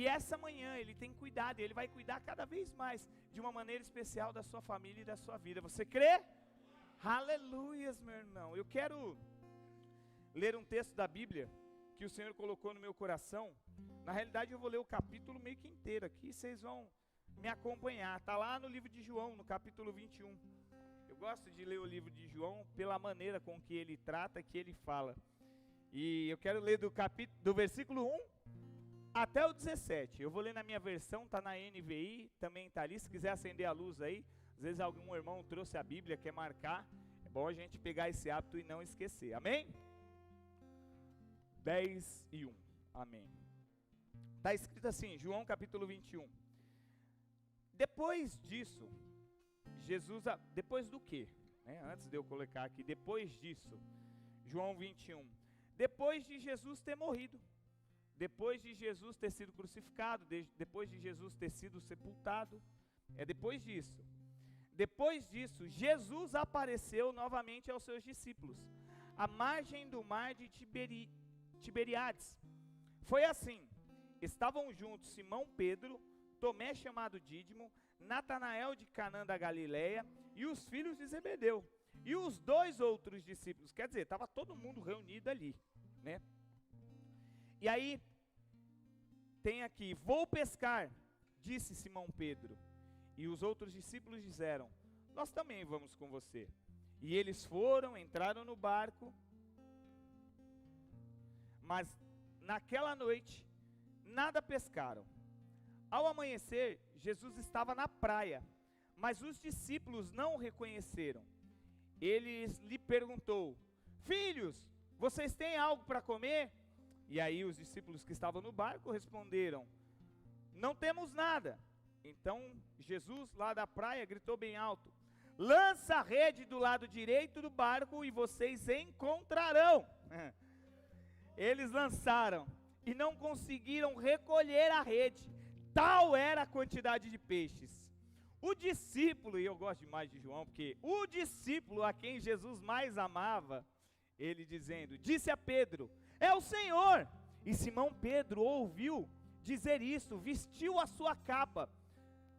E essa manhã Ele tem cuidado, e Ele vai cuidar cada vez mais, de uma maneira especial da sua família e da sua vida. Você crê? Aleluias, meu irmão. Eu quero ler um texto da Bíblia, que o Senhor colocou no meu coração. Na realidade eu vou ler o capítulo meio que inteiro aqui, vocês vão me acompanhar. Está lá no livro de João, no capítulo 21. Eu gosto de ler o livro de João pela maneira com que ele trata, que ele fala. E eu quero ler do versículo 1 até o 17. Eu vou ler na minha versão, está na NVI, também está ali. Se quiser acender a luz aí, às vezes algum irmão trouxe a Bíblia, quer marcar. É bom a gente pegar esse hábito e não esquecer. Amém? 10 e 1. Amém. Está escrito assim, João capítulo 21. Depois disso, depois do quê? Antes de eu colocar aqui, depois disso, João 21. Depois de Jesus ter morrido, depois de Jesus ter sido crucificado, depois de Jesus ter sido sepultado, depois disso. Depois disso, Jesus apareceu novamente aos seus discípulos, à margem do mar de Tiberíades. Foi assim, estavam juntos Simão Pedro, Tomé chamado Dídimo, Natanael de Canaã da Galileia e os filhos de Zebedeu. E os 2 outros discípulos, quer dizer, estava todo mundo reunido ali, né? E aí, tem aqui, vou pescar, disse Simão Pedro. E os outros discípulos disseram, nós também vamos com você. E eles foram, entraram no barco, mas naquela noite, nada pescaram. Ao amanhecer, Jesus estava na praia, mas os discípulos não o reconheceram. Ele lhe perguntou, filhos, vocês têm algo para comer? E aí os discípulos que estavam no barco responderam, não temos nada. Então Jesus lá da praia gritou bem alto, lança a rede do lado direito do barco e vocês encontrarão. Eles lançaram e não conseguiram recolher a rede, tal era a quantidade de peixes. O discípulo, e eu gosto demais de João, porque o discípulo a quem Jesus mais amava, ele dizendo, disse a Pedro, é o Senhor. E Simão Pedro ouviu dizer isso, vestiu a sua capa,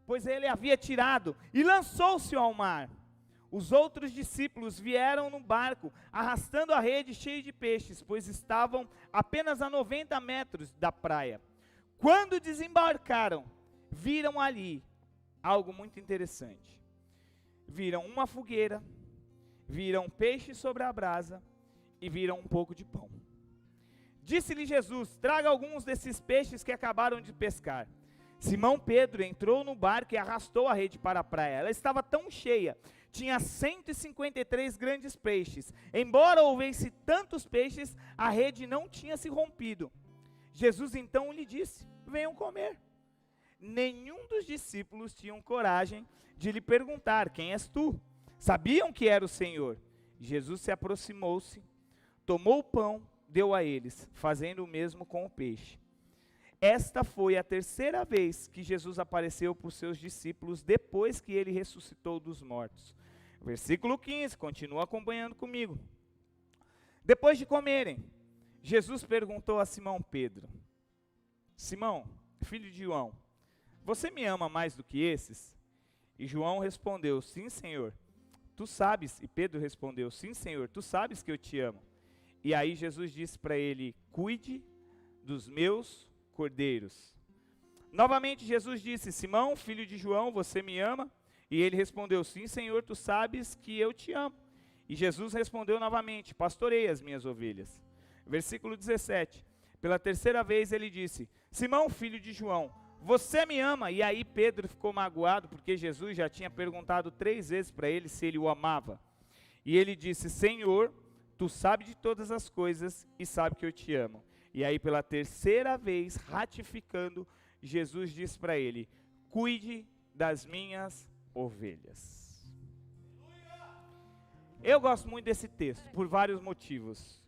pois ele havia tirado, e lançou-se ao mar. Os outros discípulos vieram no barco, arrastando a rede cheia de peixes, pois estavam apenas a 90 metros da praia. Quando desembarcaram, viram ali algo muito interessante. Viram uma fogueira, viram peixe sobre a brasa e viram um pouco de pão. Disse-lhe Jesus, traga alguns desses peixes que acabaram de pescar. Simão Pedro entrou no barco e arrastou a rede para a praia. Ela estava tão cheia, tinha 153 grandes peixes. Embora houvesse tantos peixes, a rede não tinha se rompido. Jesus então lhe disse, venham comer. Nenhum dos discípulos tinham coragem de lhe perguntar, quem és tu? Sabiam que era o Senhor. Jesus se aproximou-se, tomou o pão, deu a eles, fazendo o mesmo com o peixe. Esta foi a terceira vez que Jesus apareceu para os seus discípulos depois que ele ressuscitou dos mortos. Versículo 15, continua acompanhando comigo. Depois de comerem, Jesus perguntou a Simão Pedro, Simão, filho de João, você me ama mais do que esses? E João respondeu, sim, Senhor, tu sabes. E Pedro respondeu, sim, Senhor, tu sabes que eu te amo. E aí Jesus disse para ele, cuide dos meus cordeiros. Novamente Jesus disse, Simão, filho de João, você me ama? E ele respondeu, sim, Senhor, tu sabes que eu te amo. E Jesus respondeu novamente, pastorei as minhas ovelhas. Versículo 17, pela terceira vez ele disse, Simão, filho de João, você me ama? E aí Pedro ficou magoado, porque Jesus já tinha perguntado 3 vezes para ele se ele o amava. E ele disse, Senhor, tu sabes de todas as coisas e sabe que eu te amo. E aí pela terceira vez, ratificando, Jesus disse para ele, cuide das minhas ovelhas. Eu gosto muito desse texto, por vários motivos.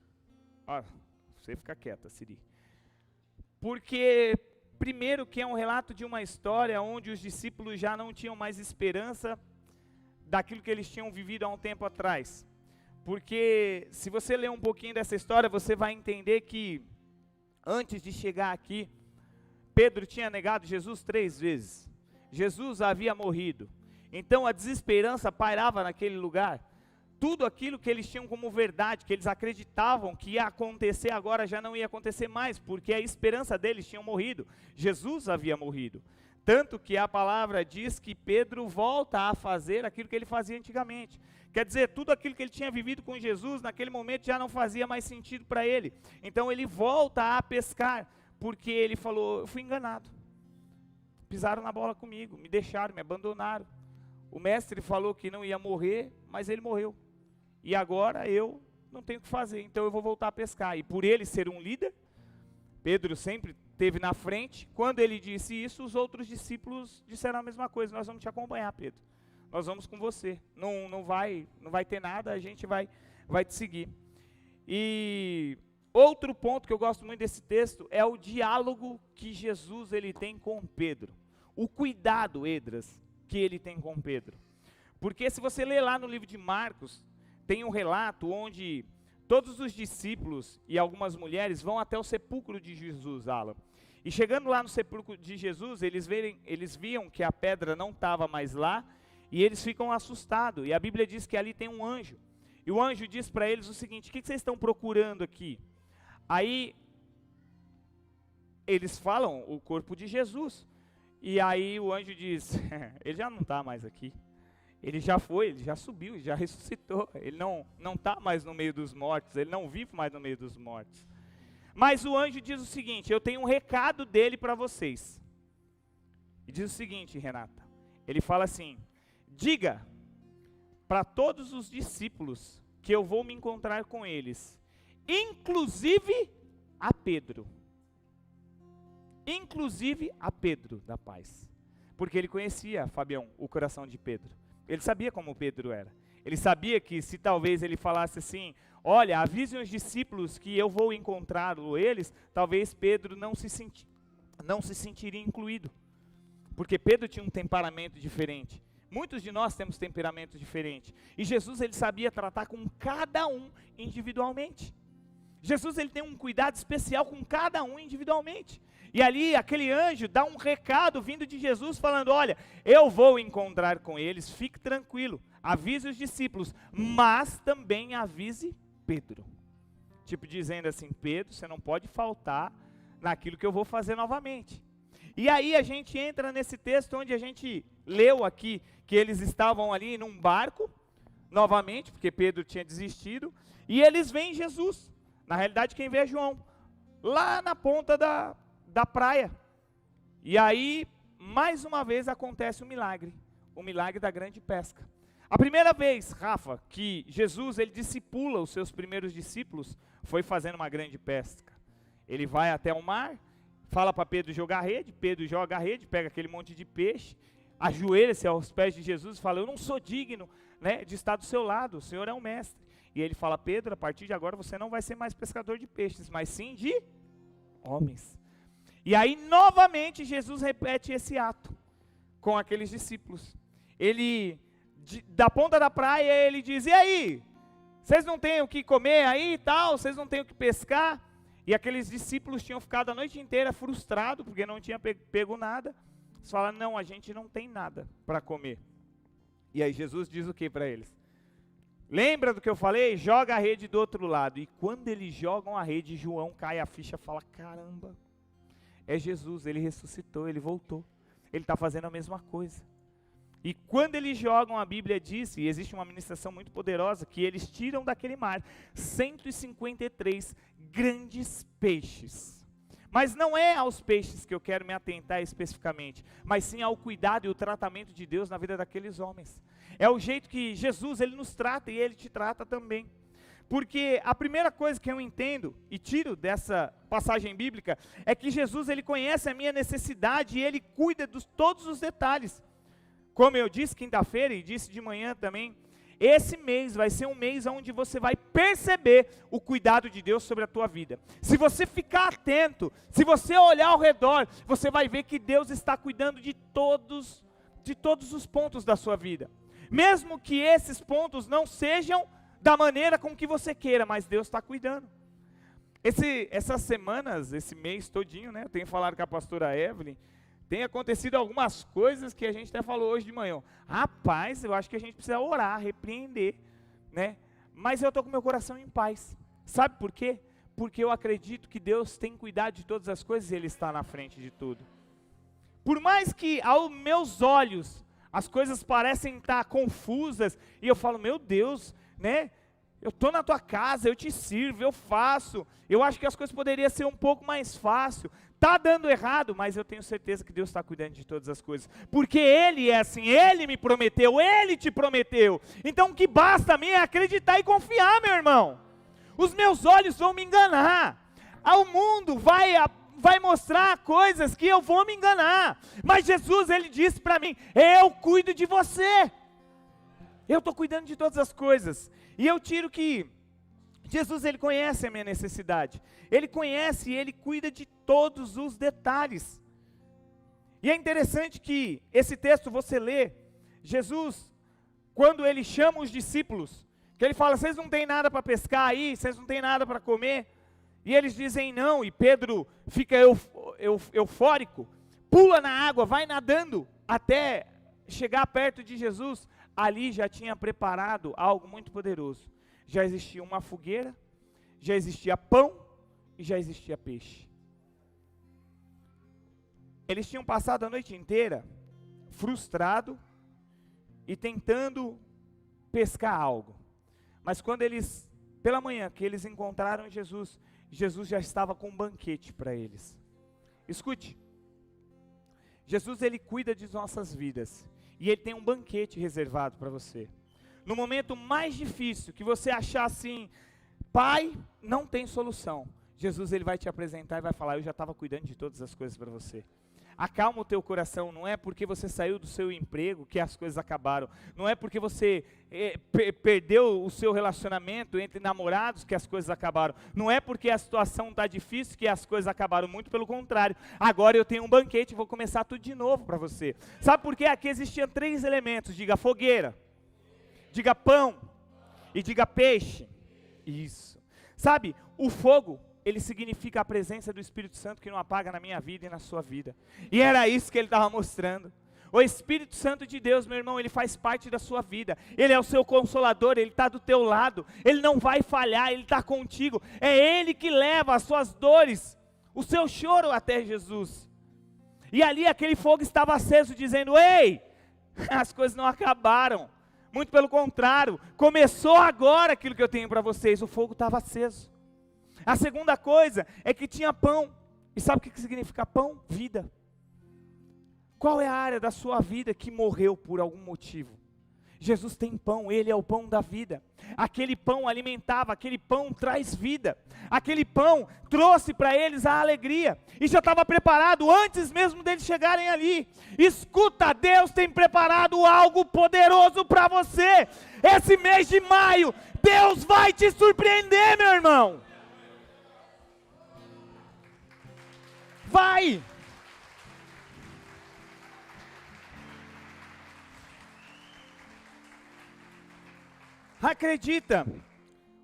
Você fica quieta, Siri. Porque, primeiro, que é um relato de uma história onde os discípulos já não tinham mais esperança daquilo que eles tinham vivido há um tempo atrás. Porque, se você ler um pouquinho dessa história, você vai entender que, antes de chegar aqui, Pedro tinha negado Jesus 3 vezes. Jesus havia morrido. Então a desesperança pairava naquele lugar. Tudo aquilo que eles tinham como verdade, que eles acreditavam que ia acontecer agora, já não ia acontecer mais, porque a esperança deles tinha morrido. Jesus havia morrido. Tanto que a palavra diz que Pedro volta a fazer aquilo que ele fazia antigamente. Quer dizer, tudo aquilo que ele tinha vivido com Jesus, naquele momento já não fazia mais sentido para ele. Então ele volta a pescar, porque ele falou, eu fui enganado. Pisaram na bola comigo, me deixaram, me abandonaram. O mestre falou que não ia morrer, mas ele morreu. E agora eu não tenho o que fazer, então eu vou voltar a pescar. E por ele ser um líder, Pedro sempre esteve na frente. Quando ele disse isso, os outros discípulos disseram a mesma coisa, nós vamos te acompanhar, Pedro. Nós vamos com você. Não vai ter nada, a gente vai te seguir. E outro ponto que eu gosto muito desse texto é o diálogo que Jesus ele tem com Pedro. O cuidado, Edras, que ele tem com Pedro. Porque se você ler lá no livro de Marcos, tem um relato onde todos os discípulos e algumas mulheres vão até o sepulcro de Jesus, Alan. E chegando lá no sepulcro de Jesus, eles viam que a pedra não estava mais lá, e eles ficam assustados. E a Bíblia diz que ali tem um anjo. E o anjo diz para eles o seguinte, o que vocês estão procurando aqui? Aí, eles falam o corpo de Jesus. E aí o anjo diz, ele já não está mais aqui. Ele já foi, ele já subiu, já ressuscitou. Ele não está mais no meio dos mortos, ele não vive mais no meio dos mortos. Mas o anjo diz o seguinte, eu tenho um recado dele para vocês. E diz o seguinte, Renata, ele fala assim, diga para todos os discípulos que eu vou me encontrar com eles, inclusive a Pedro. Inclusive a Pedro da paz. Porque ele conhecia, Fabião, o coração de Pedro. Ele sabia como Pedro era. Ele sabia que se talvez ele falasse assim, olha, avisem os discípulos que eu vou encontrá-lo eles, talvez Pedro não se sentiria incluído. Porque Pedro tinha um temperamento diferente. Muitos de nós temos temperamento diferente. E Jesus ele sabia tratar com cada um individualmente. Jesus ele tem um cuidado especial com cada um individualmente. E ali aquele anjo dá um recado vindo de Jesus falando, olha, eu vou encontrar com eles, fique tranquilo, avise os discípulos, mas também avise Pedro. Tipo dizendo assim, Pedro, você não pode faltar naquilo que eu vou fazer novamente. E aí a gente entra nesse texto onde a gente leu aqui, que eles estavam ali num barco, novamente, porque Pedro tinha desistido, e eles veem Jesus. Na realidade quem vê é João, lá na ponta da praia. E aí, mais uma vez acontece o milagre da grande pesca. A primeira vez, Rafa, que Jesus ele discipula os seus primeiros discípulos, foi fazendo uma grande pesca. Ele vai até o mar, fala para Pedro jogar a rede, Pedro joga a rede, pega aquele monte de peixe, ajoelha-se aos pés de Jesus e fala, eu não sou digno, né, de estar do seu lado, o Senhor é o mestre. E ele fala, Pedro, a partir de agora você não vai ser mais pescador de peixes, mas sim de homens. E aí, novamente, Jesus repete esse ato com aqueles discípulos. Ele, da ponta da praia, ele diz, e aí? Vocês não têm o que comer aí e tal? Vocês não têm o que pescar? E aqueles discípulos tinham ficado a noite inteira frustrados, porque não tinha pego nada. Eles falaram, não, a gente não tem nada para comer. E aí Jesus diz o que para eles? Lembra do que eu falei? Joga a rede do outro lado. E quando eles jogam a rede, João cai a ficha e fala, caramba, é Jesus, ele ressuscitou, ele voltou. Ele está fazendo a mesma coisa. E quando eles jogam, a Bíblia diz, e existe uma ministração muito poderosa, que eles tiram daquele mar 153 grandes peixes. Mas não é aos peixes que eu quero me atentar especificamente, mas sim ao cuidado e o tratamento de Deus na vida daqueles homens. É o jeito que Jesus ele nos trata e ele te trata também. Porque a primeira coisa que eu entendo e tiro dessa passagem bíblica é que Jesus ele conhece a minha necessidade e ele cuida de todos os detalhes. Como eu disse quinta-feira e disse de manhã também, esse mês vai ser um mês onde você vai perceber o cuidado de Deus sobre a tua vida. Se você ficar atento, se você olhar ao redor, você vai ver que Deus está cuidando de todos os pontos da sua vida. Mesmo que esses pontos não sejam da maneira com que você queira, mas Deus está cuidando. Essas semanas, esse mês todinho, né, eu tenho falado com a pastora Evelyn, tem acontecido algumas coisas que a gente até falou hoje de manhã. Rapaz, eu acho que a gente precisa orar, repreender, né? Mas eu estou com meu coração em paz. Sabe por quê? Porque eu acredito que Deus tem cuidado de todas as coisas e Ele está na frente de tudo. Por mais que aos meus olhos as coisas parecem estar confusas, e eu falo, meu Deus, né? Eu estou na tua casa, eu te sirvo, eu faço. Eu acho que as coisas poderiam ser um pouco mais fácil. Está dando errado, mas eu tenho certeza que Deus está cuidando de todas as coisas. Porque Ele é assim, Ele me prometeu, Ele te prometeu. Então o que basta a mim é acreditar e confiar, meu irmão. Os meus olhos vão me enganar. O mundo vai mostrar coisas que eu vou me enganar. Mas Jesus, Ele disse para mim, eu cuido de você. Eu estou cuidando de todas as coisas. E eu tiro que Jesus, Ele conhece a minha necessidade. Ele conhece e Ele cuida de todos os detalhes. E é interessante que esse texto você lê, Jesus, quando Ele chama os discípulos, que Ele fala, vocês não têm nada para pescar aí, vocês não têm nada para comer, e eles dizem não, e Pedro fica eufórico, pula na água, vai nadando, até chegar perto de Jesus. Ali já tinha preparado algo muito poderoso. Já existia uma fogueira, já existia pão e já existia peixe. Eles tinham passado a noite inteira frustrado e tentando pescar algo. Mas quando eles, pela manhã, que eles encontraram Jesus, Jesus já estava com um banquete para eles. Escute, Jesus, Ele cuida de nossas vidas. E Ele tem um banquete reservado para você. No momento mais difícil, que você achar assim, Pai, não tem solução. Jesus, Ele vai te apresentar e vai falar, eu já estava cuidando de todas as coisas para você. Acalma o teu coração, não é porque você saiu do seu emprego que as coisas acabaram. Não é porque você perdeu o seu relacionamento entre namorados que as coisas acabaram. Não é porque a situação está difícil que as coisas acabaram, muito pelo contrário. Agora eu tenho um banquete e vou começar tudo de novo para você. Sabe por quê? Aqui existiam 3 elementos, diga fogueira, diga pão e diga peixe. Isso. Sabe, o fogo, ele significa a presença do Espírito Santo que não apaga na minha vida e na sua vida. E era isso que ele estava mostrando. O Espírito Santo de Deus, meu irmão, ele faz parte da sua vida. Ele é o seu consolador, ele está do teu lado. Ele não vai falhar, ele está contigo. É ele que leva as suas dores, o seu choro até Jesus. E ali aquele fogo estava aceso, dizendo, ei, as coisas não acabaram. Muito pelo contrário, começou agora aquilo que eu tenho para vocês. O fogo estava aceso. A segunda coisa é que tinha pão. E sabe o que significa pão? Vida. Qual é a área da sua vida que morreu por algum motivo? Jesus tem pão, Ele é o pão da vida. Aquele pão alimentava, aquele pão traz vida. Aquele pão trouxe para eles a alegria. E já estava preparado antes mesmo deles chegarem ali. Escuta, Deus tem preparado algo poderoso para você. Esse mês de maio, Deus vai te surpreender, meu irmão. Vai! Acredita,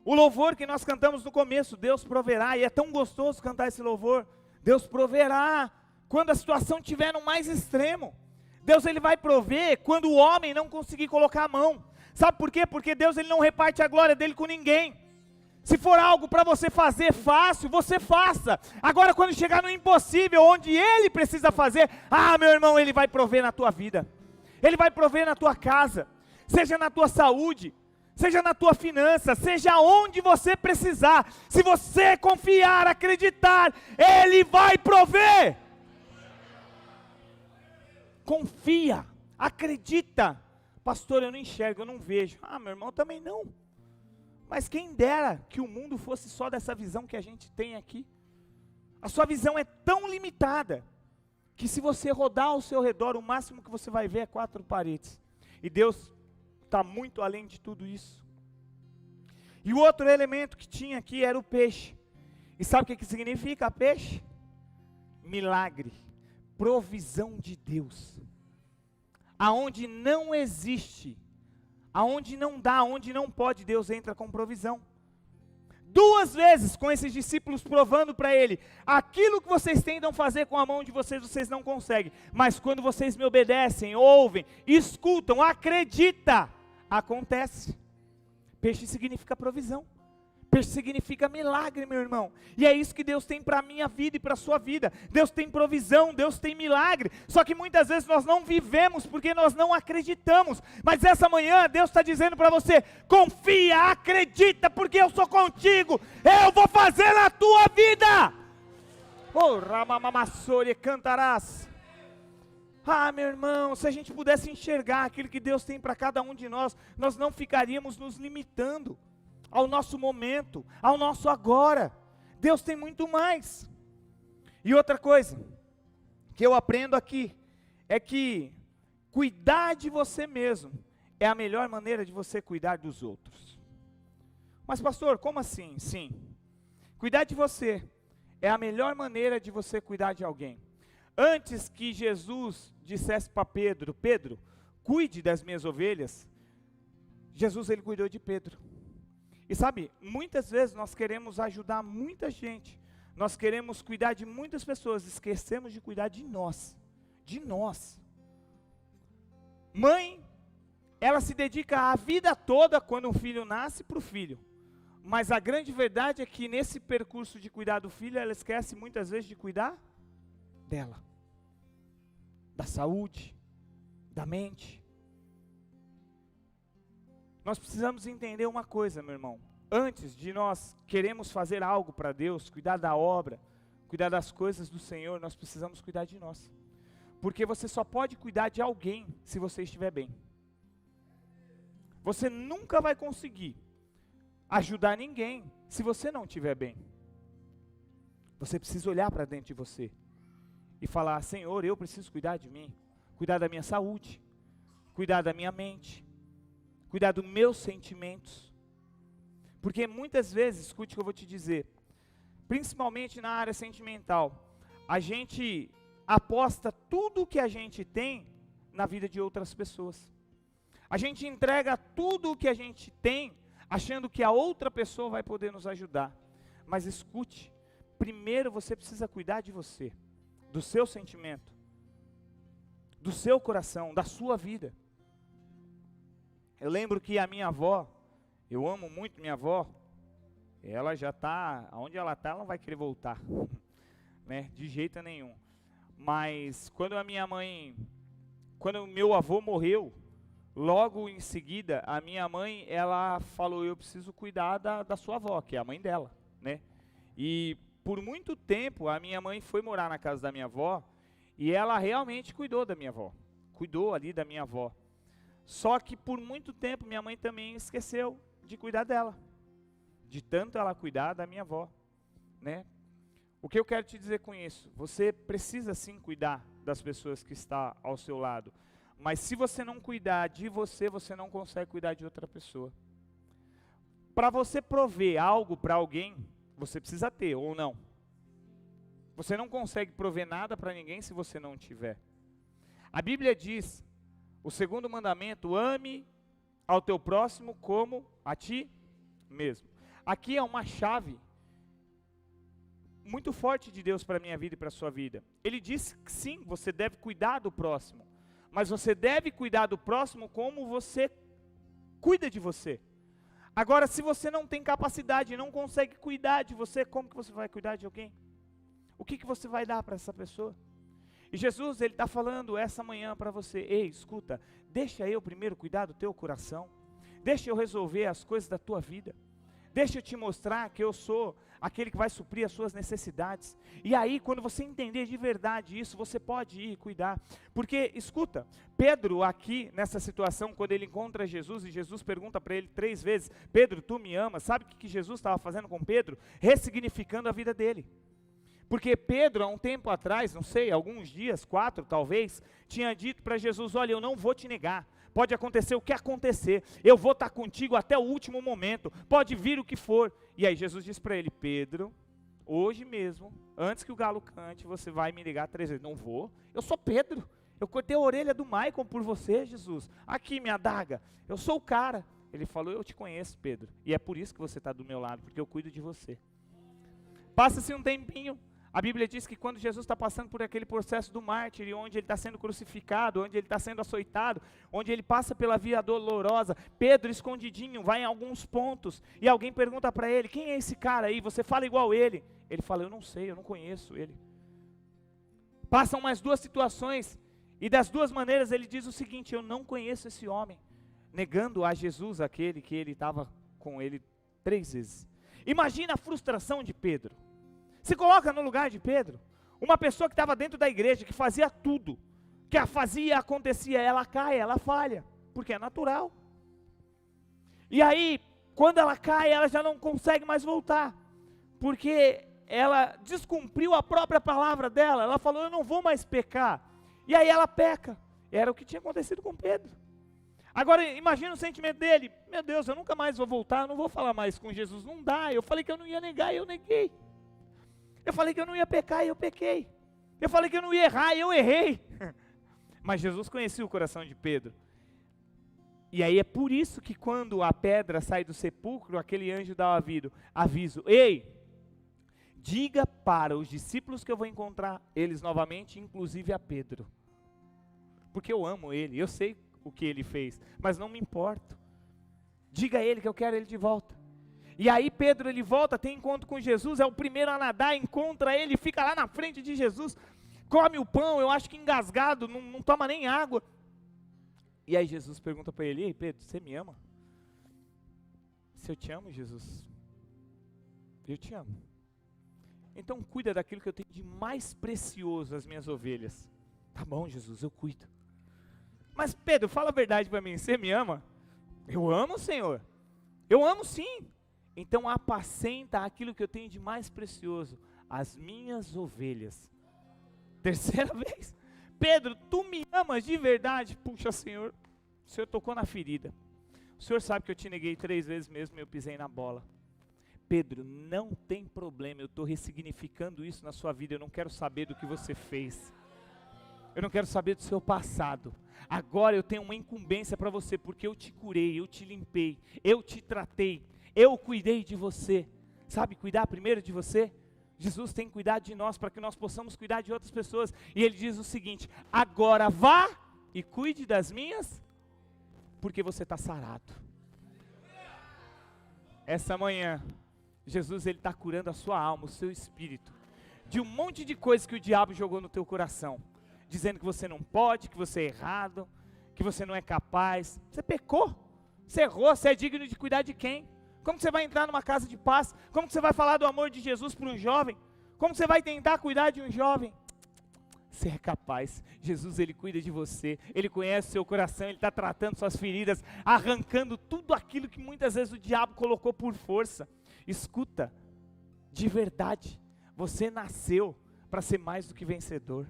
o louvor que nós cantamos no começo, Deus proverá, e é tão gostoso cantar esse louvor, Deus proverá, quando a situação estiver no mais extremo, Deus Ele vai prover quando o homem não conseguir colocar a mão, sabe por quê? Porque Deus Ele não reparte a glória dEle com ninguém. Se for algo para você fazer fácil, você faça. Agora quando chegar no impossível, onde Ele precisa fazer, meu irmão, Ele vai prover na tua vida. Ele vai prover na tua casa, seja na tua saúde, seja na tua finança, seja onde você precisar. Se você confiar, acreditar, Ele vai prover. Confia, acredita. Pastor, eu não enxergo, eu não vejo. Meu irmão, também não. Mas quem dera que o mundo fosse só dessa visão que a gente tem aqui. A sua visão é tão limitada, que se você rodar ao seu redor, o máximo que você vai ver é 4 paredes. E Deus está muito além de tudo isso. E o outro elemento que tinha aqui era o peixe. E sabe o que significa peixe? Milagre, provisão de Deus. Aonde não existe, aonde não dá, aonde não pode, Deus entra com provisão. 2 vezes com esses discípulos provando para ele, aquilo que vocês tentam fazer com a mão de vocês, vocês não conseguem, mas quando vocês me obedecem, ouvem, escutam, acredita, acontece. Peixe significa provisão, peixe significa milagre, meu irmão, e é isso que Deus tem para a minha vida e para a sua vida. Deus tem provisão, Deus tem milagre, só que muitas vezes nós não vivemos, porque nós não acreditamos. Mas essa manhã Deus está dizendo para você, confia, acredita, porque eu sou contigo, eu vou fazer na tua vida. Oh, ramamamassore cantarás. Ah, meu irmão, se a gente pudesse enxergar aquilo que Deus tem para cada um de nós, nós não ficaríamos nos limitando ao nosso momento, ao nosso agora. Deus tem muito mais. E outra coisa que eu aprendo aqui é que cuidar de você mesmo é a melhor maneira de você cuidar dos outros. Mas pastor, como assim? Sim, cuidar de você é a melhor maneira de você cuidar de alguém. Antes que Jesus dissesse para Pedro, Pedro, cuide das minhas ovelhas, Jesus ele cuidou de Pedro. E sabe, muitas vezes nós queremos ajudar muita gente, nós queremos cuidar de muitas pessoas, esquecemos de cuidar de nós, de nós. Mãe, ela se dedica a vida toda quando um filho nasce para o filho, mas a grande verdade é que nesse percurso de cuidar do filho, ela esquece muitas vezes de cuidar dela, da saúde, da mente. Nós precisamos entender uma coisa, meu irmão. Antes de nós queremos fazer algo para Deus, cuidar da obra, cuidar das coisas do Senhor, nós precisamos cuidar de nós. Porque você só pode cuidar de alguém se você estiver bem. Você nunca vai conseguir ajudar ninguém se você não estiver bem. Você precisa olhar para dentro de você e falar, Senhor, eu preciso cuidar de mim, cuidar da minha saúde, cuidar da minha mente, cuidar dos meus sentimentos. Porque muitas vezes, escute o que eu vou te dizer, principalmente na área sentimental, a gente aposta tudo o que a gente tem na vida de outras pessoas. A gente entrega tudo o que a gente tem, achando que a outra pessoa vai poder nos ajudar. Mas escute, primeiro você precisa cuidar de você, do seu sentimento, do seu coração, da sua vida. Eu lembro que a minha avó, eu amo muito minha avó, ela já está, onde ela está, ela não vai querer voltar, né, de jeito nenhum. Mas quando o meu avô morreu, logo em seguida, a minha mãe, ela falou, eu preciso cuidar da sua avó, que é a mãe dela, né. E por muito tempo, a minha mãe foi morar na casa da minha avó, e ela realmente cuidou da minha avó, cuidou ali da minha avó. Só que por muito tempo minha mãe também esqueceu de cuidar dela, de tanto ela cuidar da minha avó, né? O que eu quero te dizer com isso? Você precisa sim cuidar das pessoas que estão ao seu lado, mas se você não cuidar de você, você não consegue cuidar de outra pessoa. Para você prover algo para alguém, você precisa ter ou não. Você não consegue prover nada para ninguém se você não tiver. A Bíblia diz, o segundo mandamento, ame ao teu próximo como a ti mesmo. Aqui é uma chave muito forte de Deus para a minha vida e para a sua vida. Ele diz que sim, você deve cuidar do próximo, mas você deve cuidar do próximo como você cuida de você. Agora, se você não tem capacidade e não consegue cuidar de você, como que você vai cuidar de alguém? O que você vai dar para essa pessoa? E Jesus, ele está falando essa manhã para você, ei, escuta, deixa eu primeiro cuidar do teu coração, deixa eu resolver as coisas da tua vida, deixa eu te mostrar que eu sou aquele que vai suprir as suas necessidades. E aí, quando você entender de verdade isso, você pode ir cuidar. Porque, escuta, Pedro aqui, nessa situação, quando ele encontra Jesus, e Jesus pergunta para ele 3 vezes, Pedro, tu me amas? Sabe o que Jesus estava fazendo com Pedro? Ressignificando a vida dele. Porque Pedro, há um tempo atrás, não sei, alguns dias, 4 talvez, tinha dito para Jesus, olha, eu não vou te negar, pode acontecer o que acontecer, eu vou estar contigo até o último momento, pode vir o que for. E aí Jesus disse para ele, Pedro, hoje mesmo, antes que o galo cante, você vai me ligar 3 vezes. Não vou, eu sou Pedro, eu cortei a orelha do Maicon por você, Jesus, aqui minha adaga, eu sou o cara, Ele falou, eu te conheço, Pedro, e é por isso que você está do meu lado, porque eu cuido de você. Passa-se um tempinho, a Bíblia diz que quando Jesus está passando por aquele processo do mártir, onde ele está sendo crucificado, onde ele está sendo açoitado, onde ele passa pela via dolorosa, Pedro escondidinho vai em alguns pontos, e alguém pergunta para ele, quem é esse cara aí? Você fala igual ele. Ele fala, eu não sei, eu não conheço ele. Passam mais duas situações, e das duas maneiras ele diz o seguinte, eu não conheço esse homem, negando a Jesus aquele que ele estava com ele 3 vezes. Imagina a frustração de Pedro. Se coloca no lugar de Pedro, uma pessoa que estava dentro da igreja, que fazia tudo, que fazia, acontecia, ela cai, ela falha, porque é natural. E aí, quando ela cai, ela já não consegue mais voltar, porque ela descumpriu a própria palavra dela, ela falou, eu não vou mais pecar, e aí ela peca. Era o que tinha acontecido com Pedro. Agora imagina o sentimento dele, meu Deus, eu nunca mais vou voltar, eu não vou falar mais com Jesus, não dá, eu falei que eu não ia negar e eu neguei. Eu falei que eu não ia pecar e eu pequei. Eu falei que eu não ia errar e eu errei. Mas Jesus conhecia o coração de Pedro. E aí é por isso que quando a pedra sai do sepulcro, aquele anjo dá o aviso, ei, diga para os discípulos que eu vou encontrar eles novamente, inclusive a Pedro. Porque eu amo ele, eu sei o que ele fez, mas não me importo. Diga a ele que eu quero ele de volta. E aí Pedro ele volta, tem encontro com Jesus, é o primeiro a nadar, encontra ele, fica lá na frente de Jesus, come o pão, eu acho que engasgado, não toma nem água. E aí Jesus pergunta para ele, ei Pedro, você me ama? Se eu te amo, Jesus, eu te amo. Então cuida daquilo que eu tenho de mais precioso, as minhas ovelhas. Tá bom, Jesus, eu cuido. Mas Pedro, fala a verdade para mim, você me ama? Eu amo, Senhor. Eu amo sim. Então apacenta aquilo que eu tenho de mais precioso, as minhas ovelhas. Terceira vez. Pedro, tu me amas de verdade? Puxa, Senhor, o Senhor tocou na ferida. O Senhor sabe que eu te neguei 3 vezes mesmo e eu pisei na bola. Pedro, não tem problema, eu estou ressignificando isso na sua vida, eu não quero saber do que você fez. Eu não quero saber do seu passado. Agora eu tenho uma incumbência para você, porque eu te curei, eu te limpei, eu te tratei, eu cuidei de você. Sabe cuidar primeiro de você? Jesus tem cuidado de nós para que nós possamos cuidar de outras pessoas. E ele diz o seguinte, agora vá e cuide das minhas, porque você está sarado. Essa manhã, Jesus ele está curando a sua alma, o seu espírito, de um monte de coisas que o diabo jogou no teu coração. Dizendo que você não pode, que você é errado, que você não é capaz. Você pecou, você errou, você é digno de cuidar de quem? Como que você vai entrar numa casa de paz? Como que você vai falar do amor de Jesus para um jovem? Como que você vai tentar cuidar de um jovem? Você é capaz, Jesus ele cuida de você, ele conhece o seu coração, ele está tratando suas feridas, arrancando tudo aquilo que muitas vezes o diabo colocou por força. Escuta, de verdade, você nasceu para ser mais do que vencedor.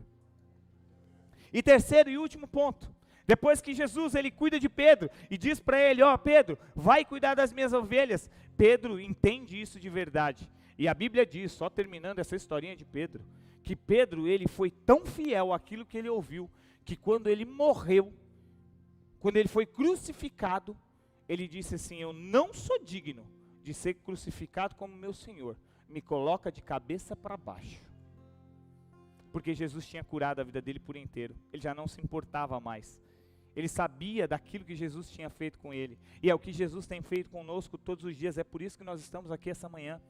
E terceiro e último ponto, depois que Jesus ele cuida de Pedro e diz para ele, ó Pedro, vai cuidar das minhas ovelhas, Pedro entende isso de verdade. E a Bíblia diz, só terminando essa historinha de Pedro, que Pedro ele foi tão fiel àquilo que ele ouviu, que quando ele morreu, quando ele foi crucificado, ele disse assim, eu não sou digno de ser crucificado como meu Senhor, me coloca de cabeça para baixo. Porque Jesus tinha curado a vida dele por inteiro, ele já não se importava mais, ele sabia daquilo que Jesus tinha feito com ele, e é o que Jesus tem feito conosco todos os dias, é por isso que nós estamos aqui essa manhã,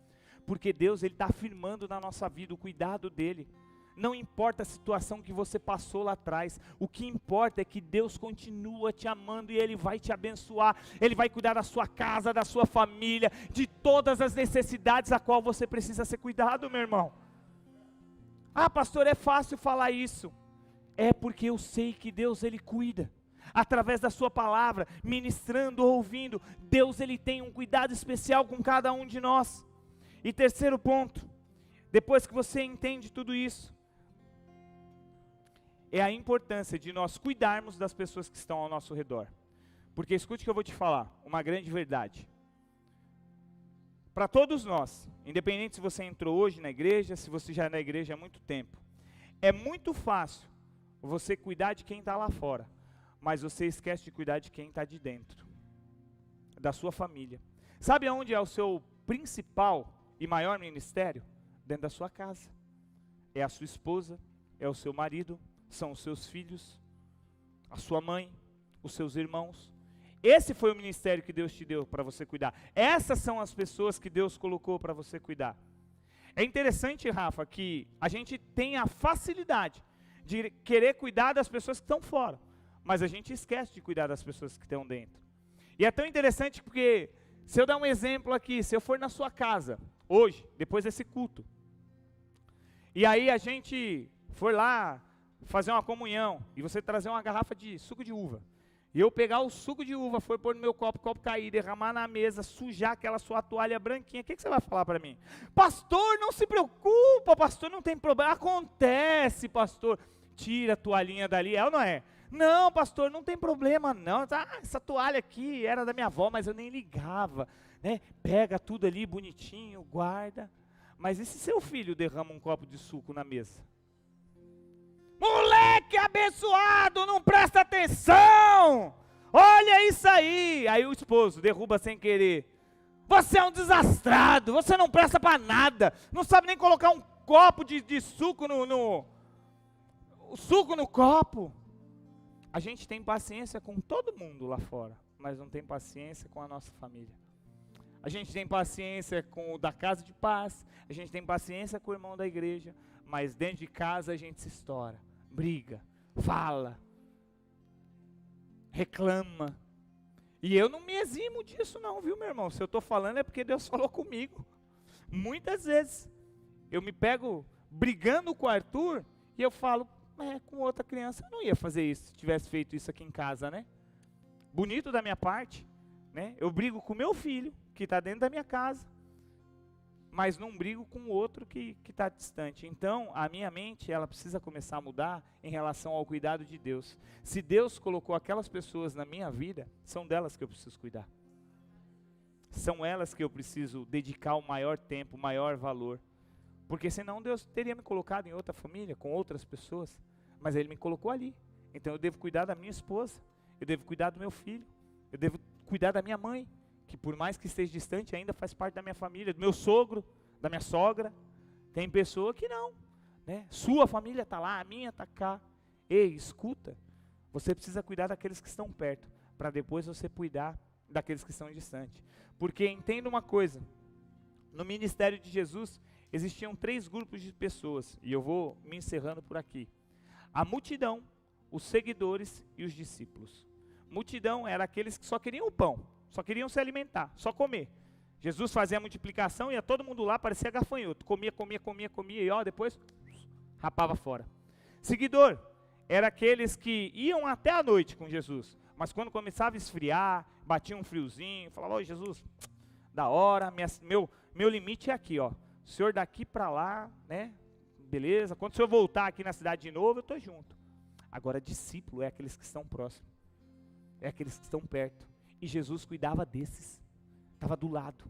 porque Deus ele está afirmando na nossa vida o cuidado dele, não importa a situação que você passou lá atrás, o que importa é que Deus continua te amando e Ele vai te abençoar, Ele vai cuidar da sua casa, da sua família, de todas as necessidades a qual você precisa ser cuidado, meu irmão. Ah, pastor, é fácil falar isso. É porque eu sei que Deus ele cuida. Através da sua palavra, ministrando, ouvindo, Deus ele tem um cuidado especial com cada um de nós. E terceiro ponto, depois que você entende tudo isso, é a importância de nós cuidarmos das pessoas que estão ao nosso redor. Porque escute o que eu vou te falar, uma grande verdade. Para todos nós, independente se você entrou hoje na igreja, se você já é na igreja há muito tempo, é muito fácil você cuidar de quem está lá fora, mas você esquece de cuidar de quem está de dentro. da sua família. Sabe aonde é o seu principal e maior ministério? Dentro da sua casa. É a sua esposa, é o seu marido, são os seus filhos, a sua mãe, os seus irmãos. Esse foi o ministério que Deus te deu para você cuidar. Essas são as pessoas que Deus colocou para você cuidar. É interessante, Rafa, que a gente tem a facilidade de querer cuidar das pessoas que estão fora, mas a gente esquece de cuidar das pessoas que estão dentro. E é tão interessante porque, se eu dar um exemplo aqui, se eu for na sua casa, hoje, depois desse culto, e aí a gente for lá fazer uma comunhão, e você trazer uma garrafa de suco de uva, e eu pegar o suco de uva, for pôr no meu copo, o copo cair, derramar na mesa, sujar aquela sua toalha branquinha, o que você vai falar para mim? Pastor, não se preocupa, pastor, não tem problema. Acontece, pastor. Tira a toalhinha dali, é ou não é? Não, pastor, não tem problema não. Essa toalha aqui era da minha avó, mas eu nem ligava, né? Pega tudo ali bonitinho, guarda. Mas e se seu filho derrama um copo de suco na mesa? Moleque abençoado, não presta atenção! Olha isso aí! Aí o esposo derruba sem querer. Você é um desastrado, você não presta para nada, não sabe nem colocar um copo de suco o suco no copo. A gente tem paciência com todo mundo lá fora, mas não tem paciência com a nossa família. A gente tem paciência com o da casa de paz, a gente tem paciência com o irmão da igreja, mas dentro de casa a gente se estoura, briga, fala, reclama. E eu não me eximo disso não, viu, meu irmão? Se eu estou falando é porque Deus falou comigo. Muitas vezes eu me pego brigando com o Arthur e eu falo, com outra criança eu não ia fazer isso, se tivesse feito isso aqui em casa, né? Bonito da minha parte, né? Eu brigo com meu filho, que está dentro da minha casa, mas não brigo com o outro que está distante. Então, a minha mente, ela precisa começar a mudar em relação ao cuidado de Deus. Se Deus colocou aquelas pessoas na minha vida, são delas que eu preciso cuidar. São elas que eu preciso dedicar o maior tempo, o maior valor. Porque senão Deus teria me colocado em outra família, com outras pessoas. Mas Ele me colocou ali. Então eu devo cuidar da minha esposa, eu devo cuidar do meu filho, eu devo cuidar da minha mãe, que por mais que esteja distante, ainda faz parte da minha família, do meu sogro, da minha sogra. Tem pessoa que não, né? Sua família está lá, a minha está cá. Ei, escuta, você precisa cuidar daqueles que estão perto, para depois você cuidar daqueles que estão distantes. Porque entenda uma coisa, no ministério de Jesus, existiam 3 grupos de pessoas, e eu vou me encerrando por aqui. A multidão, os seguidores e os discípulos. Multidão era aqueles que só queriam o pão, só queriam se alimentar, só comer. Jesus fazia a multiplicação, ia todo mundo lá, parecia gafanhoto, comia, e depois rapava fora. Seguidor, era aqueles que iam até a noite com Jesus, mas quando começava a esfriar, batia um friozinho, falava, ô Jesus, da hora, meu limite é aqui, ó. O senhor daqui para lá, né, beleza, quando o senhor voltar aqui na cidade de novo, eu estou junto. Agora, discípulo é aqueles que estão próximos, é aqueles que estão perto, e Jesus cuidava desses, estava do lado,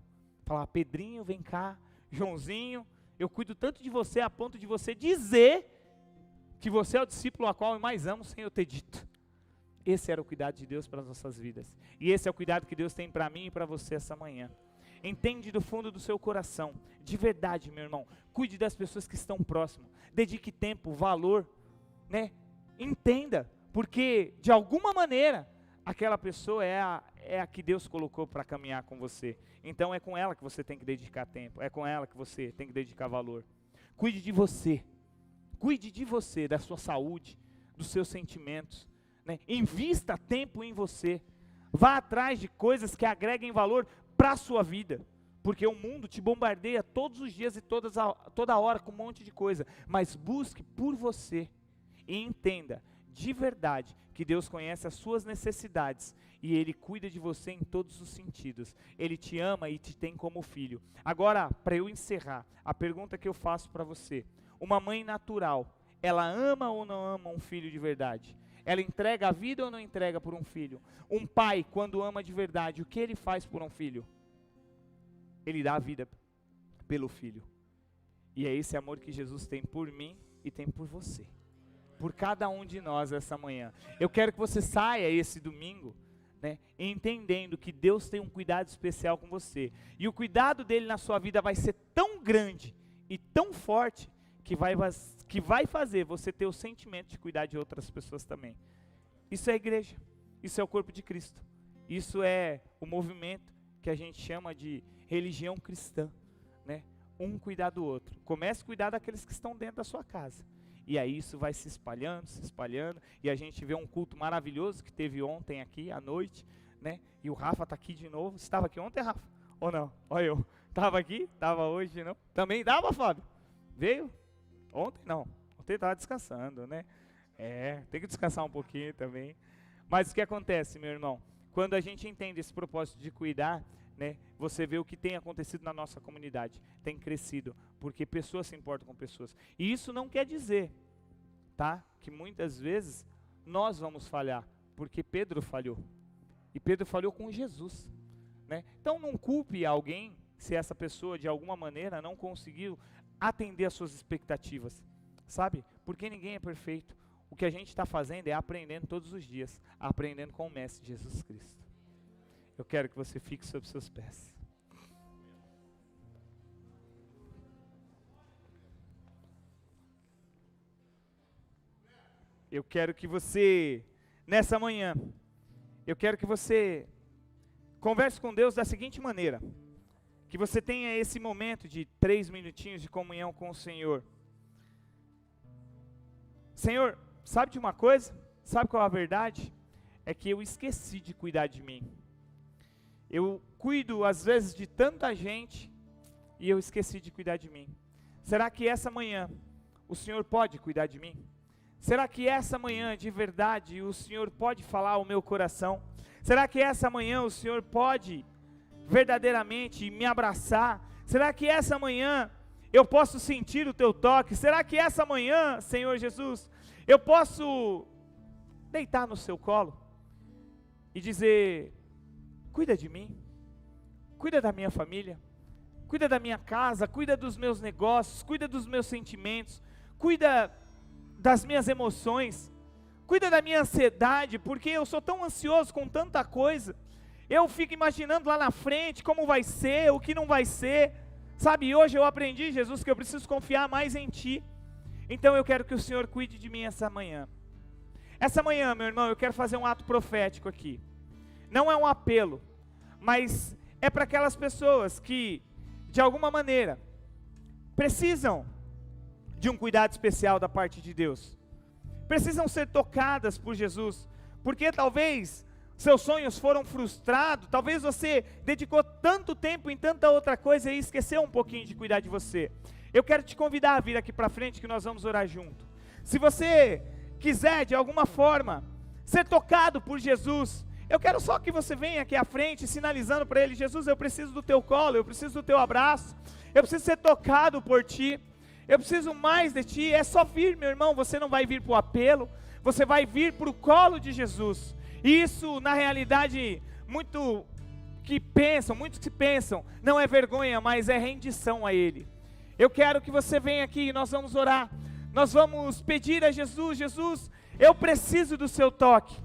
falava, Pedrinho, vem cá, Joãozinho, eu cuido tanto de você, a ponto de você dizer que você é o discípulo a qual eu mais amo, sem eu ter dito. Esse era o cuidado de Deus para as nossas vidas, e esse é o cuidado que Deus tem para mim e para você essa manhã. Entende do fundo do seu coração, de verdade, meu irmão, cuide das pessoas que estão próximas, dedique tempo, valor, né? Entenda, porque de alguma maneira, aquela pessoa é a que Deus colocou para caminhar com você, então é com ela que você tem que dedicar tempo, é com ela que você tem que dedicar valor. Cuide de você, da sua saúde, dos seus sentimentos, né? Invista tempo em você, vá atrás de coisas que agreguem valor para a sua vida, porque o mundo te bombardeia todos os dias e toda hora com um monte de coisa, mas busque por você e entenda de verdade que Deus conhece as suas necessidades e Ele cuida de você em todos os sentidos. Ele te ama e te tem como filho. Agora, para eu encerrar, a pergunta que eu faço para você, uma mãe natural, ela ama ou não ama um filho de verdade? Ela entrega a vida ou não entrega por um filho? Um pai, quando ama de verdade, o que ele faz por um filho? Ele dá a vida pelo filho. E é esse amor que Jesus tem por mim e tem por você. Por cada um de nós essa manhã. Eu quero que você saia esse domingo né, entendendo que Deus tem um cuidado especial com você, e o cuidado dele na sua vida vai ser tão grande e tão forte, que vai fazer você ter o sentimento de cuidar de outras pessoas também. Isso é a igreja, isso é o corpo de Cristo, isso é o movimento que a gente chama de religião cristã, né? Um cuidar do outro. Comece a cuidar daqueles que estão dentro da sua casa. E aí isso vai se espalhando, e a gente vê um culto maravilhoso que teve ontem aqui à noite, né? E o Rafa está aqui de novo. Você estava aqui ontem, Rafa? Ou não? Olha eu. Estava aqui? Estava hoje de novo. Também dava, Fábio? Veio? Ontem não. Ontem estava descansando, né? Tem que descansar um pouquinho também. Mas o que acontece, meu irmão? Quando a gente entende esse propósito de cuidar, né, você vê o que tem acontecido na nossa comunidade, tem crescido, porque pessoas se importam com pessoas, e isso não quer dizer, tá, que muitas vezes nós vamos falhar, porque Pedro falhou, e Pedro falhou com Jesus, né? Então não culpe alguém, se essa pessoa de alguma maneira não conseguiu atender às suas expectativas, sabe, porque ninguém é perfeito. O que a gente está fazendo é aprendendo todos os dias, aprendendo com o Mestre Jesus Cristo. Eu quero que você fique sobre seus pés. Eu quero que você, nessa manhã, eu quero que você converse com Deus da seguinte maneira, que você tenha esse momento de 3 minutinhos de comunhão com o Senhor. Senhor, sabe de uma coisa? Sabe qual é a verdade? É que eu esqueci de cuidar de mim. Eu cuido às vezes de tanta gente e eu esqueci de cuidar de mim. Será que essa manhã o Senhor pode cuidar de mim? Será que essa manhã de verdade o Senhor pode falar ao meu coração? Será que essa manhã o Senhor pode verdadeiramente me abraçar? Será que essa manhã eu posso sentir o teu toque? Será que essa manhã, Senhor Jesus, eu posso deitar no seu colo e dizer: cuida de mim, cuida da minha família, cuida da minha casa, cuida dos meus negócios, cuida dos meus sentimentos, cuida das minhas emoções, cuida da minha ansiedade, porque eu sou tão ansioso com tanta coisa, eu fico imaginando lá na frente como vai ser, o que não vai ser, sabe, hoje eu aprendi, Jesus, que eu preciso confiar mais em Ti, então eu quero que o Senhor cuide de mim essa manhã, meu irmão, eu quero fazer um ato profético aqui, não é um apelo, mas é para aquelas pessoas que, de alguma maneira, precisam de um cuidado especial da parte de Deus, precisam ser tocadas por Jesus, porque talvez seus sonhos foram frustrados, talvez você dedicou tanto tempo em tanta outra coisa e esqueceu um pouquinho de cuidar de você. Eu quero te convidar a vir aqui para frente que nós vamos orar junto. Se você quiser de alguma forma ser tocado por Jesus, eu quero só que você venha aqui à frente, sinalizando para Ele: Jesus, eu preciso do teu colo, eu preciso do teu abraço, eu preciso ser tocado por Ti, eu preciso mais de Ti. É só vir, meu irmão, você não vai vir para o apelo, você vai vir para o colo de Jesus. E isso, na realidade, muitos que pensam, não é vergonha, mas é rendição a Ele. Eu quero que você venha aqui e nós vamos orar, nós vamos pedir a Jesus: Jesus, eu preciso do seu toque.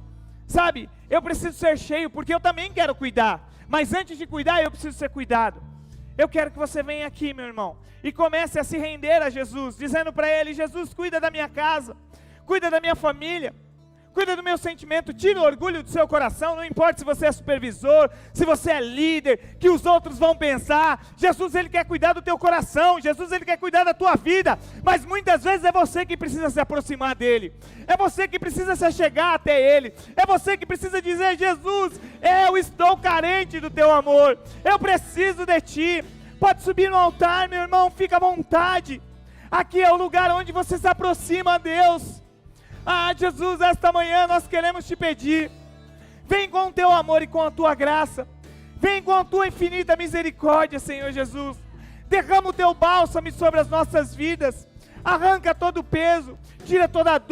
Sabe, eu preciso ser cheio, porque eu também quero cuidar, mas antes de cuidar, eu preciso ser cuidado. Eu quero que você venha aqui, meu irmão, e comece a se render a Jesus, dizendo para Ele: Jesus, cuida da minha casa, cuida da minha família, cuida do meu sentimento, tira o orgulho do seu coração, não importa se você é supervisor, se você é líder, que os outros vão pensar. Jesus, Ele quer cuidar do teu coração, Jesus, Ele quer cuidar da tua vida, mas muitas vezes é você que precisa se aproximar dEle, é você que precisa se chegar até Ele, é você que precisa dizer: Jesus, eu estou carente do teu amor, eu preciso de Ti. Pode subir no altar, meu irmão, fica à vontade, aqui é o lugar onde você se aproxima a Deus. Jesus, esta manhã nós queremos Te pedir, vem com o Teu amor e com a Tua graça, vem com a Tua infinita misericórdia, Senhor Jesus, derrama o Teu bálsamo sobre as nossas vidas, arranca todo o peso, tira toda a dor.